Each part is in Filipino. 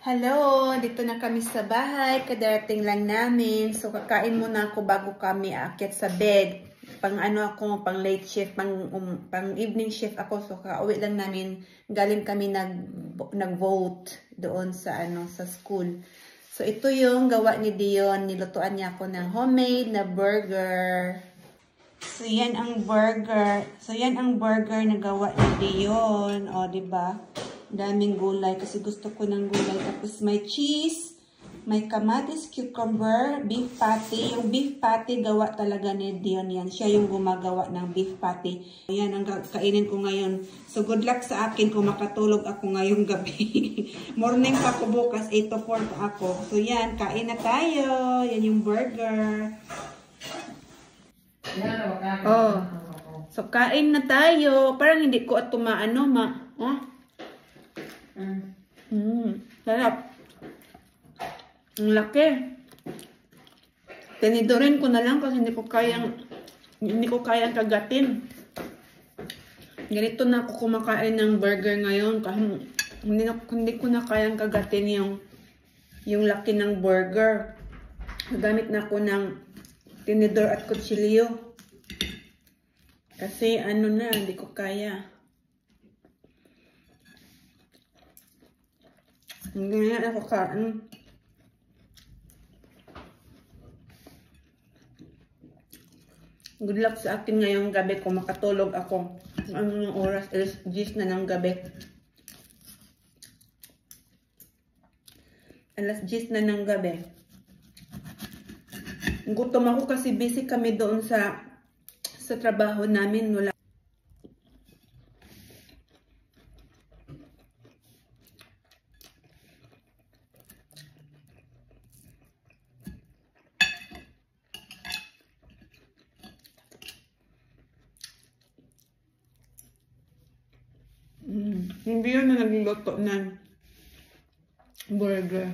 Hello! Dito na kami sa bahay. Kadarating lang namin. So, kakain muna ako bago kami aakyat sa bed. Pang pang late shift, pang evening shift ako. So, kauwi lang namin. Galing kami nag-vote doon sa, sa school. So, ito yung gawa ni Dion. Nilutuan niya ako ng homemade na burger. So, yan ang burger. Na gawa ni Dion. O, diba? Daming gulay kasi gusto ko ng gulay. Tapos may cheese, may kamatis, cucumber, beef patty. Yung beef patty gawa talaga ni Dion yan. Siya yung gumagawa ng beef patty. Yan ang kainin ko ngayon. So good luck sa akin kung makatulog ako ngayong gabi. Morning pa ako bukas, 8 to 4 pa ako. So yan, kain na tayo. Yan yung burger. Oh. So kain na tayo. Parang hindi ko at tumaano Sarap. Ang laki. Tinidorin ko na lang kasi hindi ko kayang kagatin. Ganito na ako kumakain ng burger ngayon kasi hindi ko na kayang kagatin yung laki ng burger. Gamit na ako ng tinidor at kutsilyo. Kasi hindi ko kaya. Hindi na ako kain. Good luck sa akin ngayong gabi kung makatulog ako. Ang oras is 10 na ng gabi. Alas 10 na ng gabi. Gutom ako kasi busy kami doon sa trabaho namin. Wala. Hindi yun na nagluto ng burger.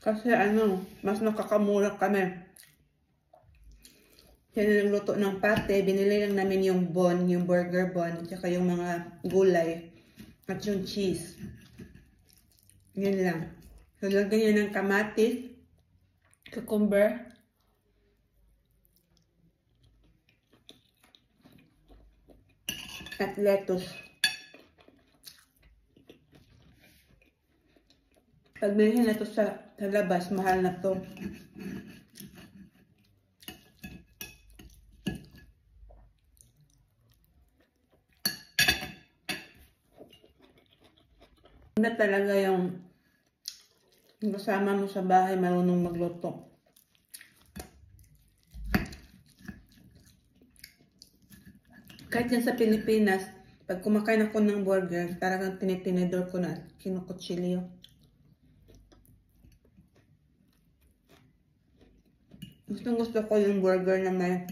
Kasi mas nakakamura kami. Yan na nagluto ng pate. Binili lang namin yung bun, yung burger bun, at saka yung mga gulay, at yung cheese. Yan lang. So, lagyan niya ng kamatis, cucumber, at lettuce. Pag bilhin na ito sa labas, mahal na to. Hindi talaga yung kasama mo sa bahay marunong magluto. Kahit yan sa Pilipinas, pag kumakain ako ng burger, talagang tinitinidor ko na kinukutsilyo. Gusto ko yung burger na may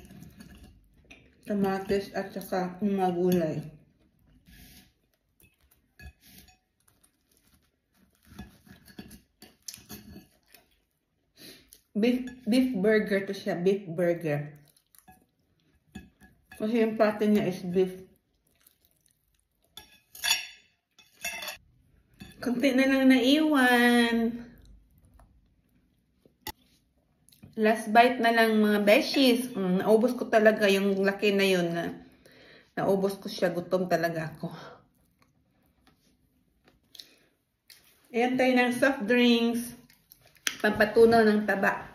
kamatis at saka mga gulay. Beef burger to siya, beef burger. Kasi yung patty niya is beef. Kunti na lang naiwan. Last bite na lang mga beshies. Naubos ko talaga yung laki na yun. Naubos ko siya. Gutom talaga ako. Ayan tayo ng soft drinks. Pampatunaw ng taba.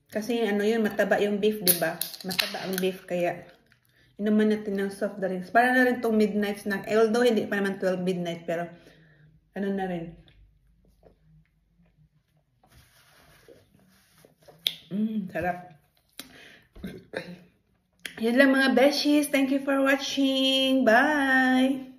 Kasi yun, mataba yung beef, diba? Mataba ang beef, kaya inuman natin ng soft drinks. Para na rin itong midnight snack. Although hindi pa naman 12 midnight, pero na rin. Sarap. Yan lang mga beshies. Thank you for watching. Bye!